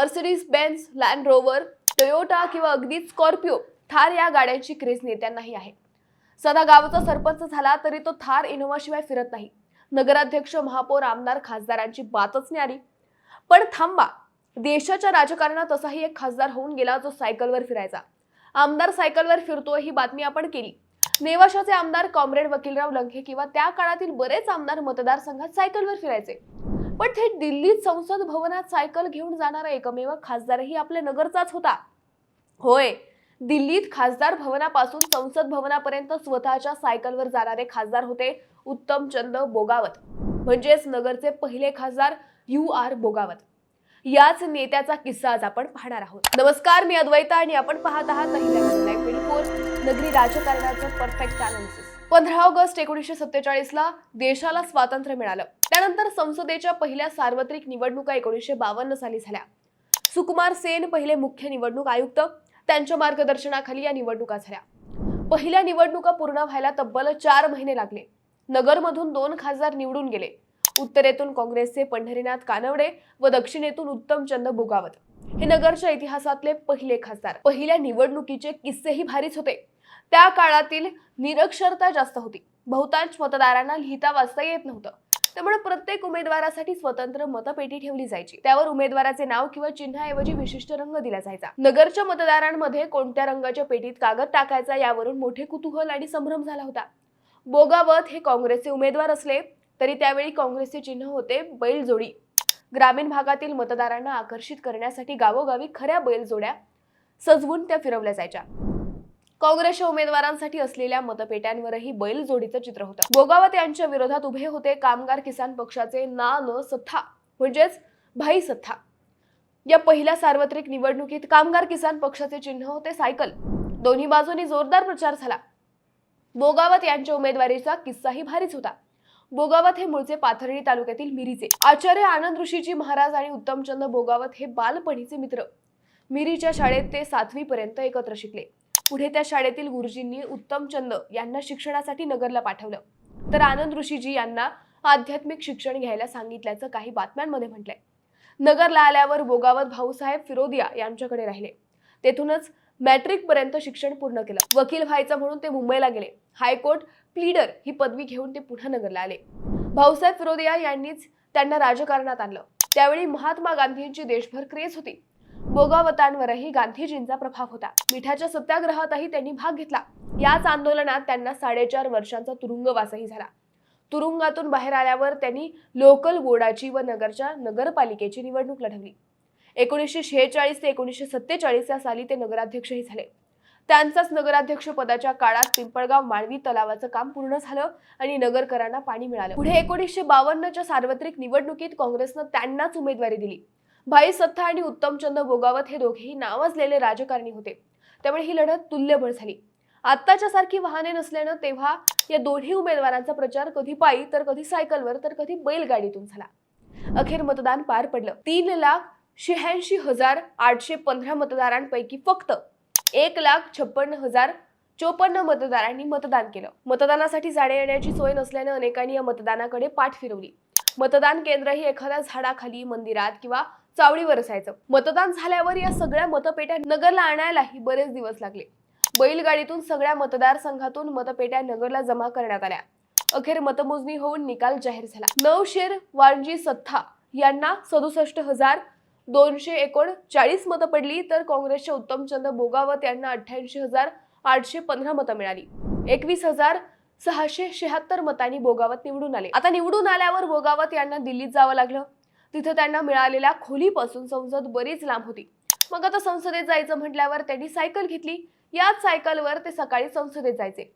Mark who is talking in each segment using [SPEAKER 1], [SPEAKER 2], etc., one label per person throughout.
[SPEAKER 1] Mercedes Benz, land rover, Toyota किंवा अगदी Scorpio, Thar या गाड्यांची क्रेज नेत्यांनाही आहे. सदा गावाचा सरपंच झाला तरी तो थार इनोव्हा शिवाय फिरत नाही. नगराध्यक्ष, महापौर, आमदार, खासदारांची बातच न्यारी. पण थांबा, देशाच्या राजकारणात असाही एक खासदार होऊन गेला जो सायकलवर फिरायचा. आमदार सायकलवर फिरतोय ही बातमी आपण केली. नेवाशाचे आमदार कॉम्रेड वकीलराव लंके किंवा त्या काळातील बरेच आमदार मतदारसंघात सायकलवर फिरायचे. पण थेट दिल्लीत संसद भवनात सायकल घेऊन जाणारा एकमेव खासदारही आपल्या नगरचाच होता. होय, दिल्लीत खासदार भवनापासून संसद भवनापर्यंत स्वतःच्या सायकलवर जाणारे खासदार होते उत्तमचंद बोगावत, म्हणजेच नगरचे पहिले खासदार UR बोगावत. याच नेत्याचा किस्सा आज आपण पाहणार आहोत. नमस्कार, मी अद्वैता आणि आपण पाहत आहात नगरी राजकारणाचं परफेक्ट अनालिसिस. 15 ऑगस्ट 1947 ला देशाला स्वातंत्र्य मिळालं. त्यानंतर संसदेच्या पहिल्या सार्वत्रिक निवडणुका 1952 साली झाल्या. सुकुमार सेन पहिले मुख्य निवडणूक आयुक्त, त्यांच्या मार्गदर्शनाखाली या निवडणुका झाल्या. पहिल्या निवडणुका पूर्ण व्हायला तब्बल 4 महिने लागले. नगरमधून 2 खासदार निवडून गेले. उत्तरेतून काँग्रेसचे पंढरीनाथ कानवडे व दक्षिणेतून उत्तमचंद बोगावत हे नगरच्या इतिहासातले पहिले खासदार. पहिल्या निवडणुकीचे किस्सेही भारीच होते. त्या काळातील निरक्षरता जास्त होती. बहुतांश मतदारांना लिहिता वाचता येत नव्हतं. त्यामुळे प्रत्येक उमेदवारासाठी स्वतंत्र मतपेटी ठेवली जायची. त्यावर उमेदवाराचे नाव किंवा चिन्हाऐवजी विशिष्ट रंग दिला जायचा. नगरच्या मतदारांमध्ये कोणत्या रंगाच्या पेटीत कागद टाकायचा यावरून मोठे कुतूहल आणि संभ्रम झाला होता. बोगावत हे काँग्रेसचे उमेदवार असले तरी त्यावेळी काँग्रेसचे चिन्ह होते बैलजोडी. ग्रामीण भागातील मतदारांना आकर्षित करण्यासाठी गावोगावी खऱ्या बैलजोड्या सजवून त्या फिरवल्या जायच्या. काँग्रेसच्या उमेदवारांसाठी असलेल्या मतपेट्यांवरही बैलजोडीचं चित्र होतं. बोगावत यांच्या विरोधात उभे होते कामगार किसान पक्षाचे ना सत्था, म्हणजेच भाई सत्था. या पहिल्या सार्वत्रिक निवडणुकीत कामगार किसान पक्षाचे चिन्ह होते सायकल. दोन्ही बाजूनी जोरदार प्रचार झाला. बोगावत यांच्या उमेदवारीचा किस्साही भारीच होता. बोगावत हे मूळचे पाथर्डी तालुक्यातील मिरीचे. आचार्य आनंद ऋषीजी महाराज आणि उत्तमचंद बोगावत हे बालपणीचे मित्र. मिरीच्या शाळेत ते 7वी पर्यंत एकत्र शिकले. पुढे त्या शाळेतील गुरुजींनी उत्तमचंद यांना शिक्षणासाठी नगरला पाठवलं, तर आनंद ऋषीजी यांना आध्यात्मिक शिक्षण घ्यायला सांगितल्याचं काही बातम्यांमध्ये म्हटलंय. नगरला आल्यावर बोगावत भाऊसाहेब फिरोदिया यांच्याकडे राहिले. तेथूनच मॅट्रिक पर्यंत शिक्षण पूर्ण केलं. वकील व्हायचं म्हणून ते मुंबईला गेले. हायकोर्ट प्लीडर ही पदवी घेऊन ते पुन्हा नगरला आले. भाऊसाहेब फिरोदिया यांनीच त्यांना राजकारणात आणलं. त्यावेळी महात्मा गांधींची देशभर क्रेज होती. बोगावतांवरही गांधीजींचा प्रभाव होता. मिठाच्या सत्याग्रहातही त्यांनी भाग घेतला. याच आंदोलनात त्यांना 4.5 वर्षांचा तुरुंगवासही झाला. तुरुंगातून बाहेर आल्यावर त्यांनी लोकल बोर्डाची व नगरच्या नगरपालिकेची निवडणूक लढवली. 1946 ते 1947 या साली ते नगराध्यक्षही झाले. त्यांचाच नगराध्यक्ष पदाच्या काळात पिंपळगाव माळवी तलावाचं काम पूर्ण झालं आणि नगरकरांना पाणी मिळालं. पुढे 1952च्या सार्वत्रिक निवडणुकीत काँग्रेसनं त्यांनाच उमेदवारी दिली. भाई सत्ता आणि उत्तमचंद बोगावत हे दोघेही नावाजलेले राजकारणी होते. त्यामुळे ही लढत तुल्यबळ झाली. आत्ताच्या सारखी वाहने नसल्यानं तेव्हा या दोन्ही उमेदवारांचा प्रचार कधी पायी तर कधी सायकलवर तर कधी बैलगाडीतून झाला. अखेर मतदान पार पडलं. 3,86,815 मतदारांपैकी फक्त 1,56,054 मतदारांनी मतदान केलं. मतदानासाठी जाण्या येण्याची सोय नसल्यानं अनेकांनी या मतदानाकडे पाठ फिरवली. मतदान केंद्र ही एखाद्या झाडाखाली, मंदिरात किंवा चावडीवर असायचं. मतदान झाल्यावर या सगळ्या मतपेट्या नगरला आणायलाही बरेच दिवस लागले. बैलगाडीतून सगळ्या मतदारसंघातून मतपेट्या नगरला जमा करण्यात आल्या. अखेर मतमोजणी होऊन निकाल जाहीर झाला. नौशेर वाणजी सत्ता यांना 67,239 मतं पडली, तर काँग्रेसच्या उत्तमचंद बोगावत यांना 88,815 मतं मिळाली. 21,676 मतांनी बोगावत निवडून आले. आता निवडून आल्यावर बोगावत यांना दिल्लीत जावं लागलं. तिथं त्यांना मिळालेल्या खोलीपासून संसद बरीच लांब होती. मग आता संसदेत जायचं म्हटल्यावर त्यांनी सायकल घेतली. याच सायकलवर ते सकाळी संसदेत जायचे.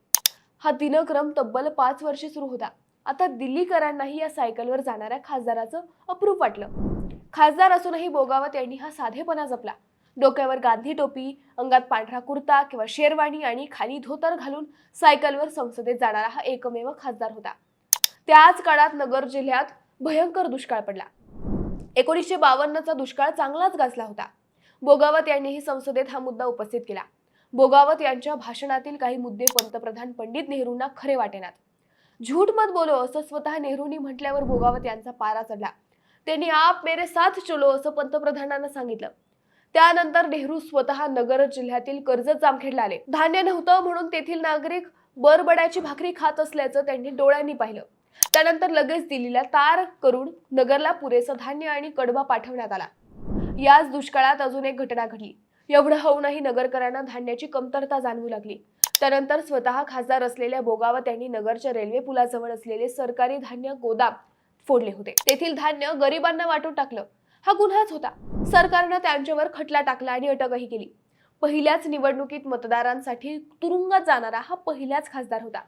[SPEAKER 1] हा दिनक्रम तब्बल 5 वर्षे सुरू होता. आता दिल्लीकरांनाही या सायकलवर जाणाऱ्या खासदाराचं अप्रूप वाटलं. खासदार असूनही बोगावत यांनी हा साधेपणा जपला. डोक्यावर गांधी टोपी, अंगात पांढरा कुर्ता किंवा शेरवाणी आणि खाली धोतर घालून सायकलवर संसदेत जाणारा हा एकमेव खासदार होता. त्याच काळात नगर जिल्ह्यात भयंकर दुष्काळ पडला. 1952चा दुष्काळ चांगलाच गाजला होता. बोगावत यांनीही संसदेत हा मुद्दा उपस्थित केला. बोगावत यांच्या भाषणातील काही मुद्दे पंतप्रधान पंडित नेहरूंना खरे वाटेनात. झूठ मत बोलो असं स्वतः नेहरूंनी म्हटल्यावर बोगावत यांचा पारा चढला. त्यांनी आप मेरे साथ चलो असं पंतप्रधानांना सांगितलं. त्यानंतर नेहरू स्वतः नगर जिल्ह्यातील कर्जत जामखेडला आले. धान्य नव्हतं म्हणून तेथील नागरिक बरबड्याची भाकरी खात असल्याचं त्यांनी डोळ्यांनी पाहिलं. त्यानंतर लगेच दिल्लीला तार करून नगरला पुरेसं धान्य आणि कडबा पाठवण्यात आला. याच दुष्काळात अजून एक घटना घडली. एवढं होऊनही नगरकरांना धान्याची कमतरता जाणवू लागली. त्यानंतर स्वतः खासदार असलेल्या बोगावत यांनी नगरच्या रेल्वे पुलाजवळ असलेले सरकारी धान्य गोदाम फोडले होते. तेथील धान्य गरिबांना वाटून टाकलं. हा गुन्हाच होता. सरकारनं त्यांच्यावर खटला टाकला आणि अटकही केली. पहिल्याच निवडणुकीत मतदारांसाठी तुरुंगात जाणारा हा पहिलाच खासदार होता.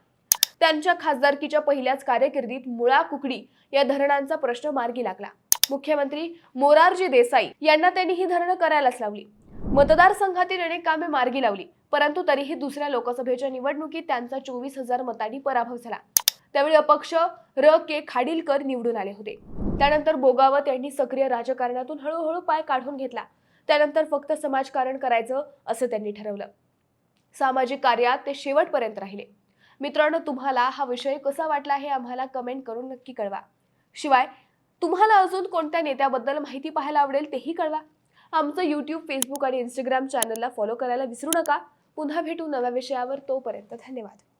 [SPEAKER 1] त्यांच्या खासदारकीच्या पहिल्याच कारकिर्दीत मुळा कुकडी या धरणांचा प्रश्न मार्गी लागला. मुख्यमंत्री मोरारजी देसाई यांना त्यांनी ही धरणं करायलाच लावली. मतदारसंघातील अनेक कामे मार्गी लावली. परंतु तरीही दुसऱ्या लोकसभेच्या निवडणुकीत त्यांचा 24,000 मतांनी पराभव झाला. त्यावेळी अपक्ष र.के. खाडीलकर निवडून आले होते. त्यानंतर बोगावत यांनी सक्रिय राजकारणातून हळूहळू पाय काढून घेतला. त्यानंतर फक्त समाजकारण करायचं असं त्यांनी ठरवलं. सामाजिक कार्यात ते शेवटपर्यंत राहिले. मित्रांनो, तुम्हाला हा विषय कसा वाटला हे आम्हाला कमेंट करून नक्की कळवा. शिवाय तुम्हाला अजून कोणत्या नेत्याबद्दल माहिती पाहायला आवडेल तेही कळवा. आमचं YouTube, Facebook आणि Instagram चॅनलला फॉलो करायला विसरू नका. पुन्हा भेटू नव्या विषयावर. तोपर्यंत धन्यवाद.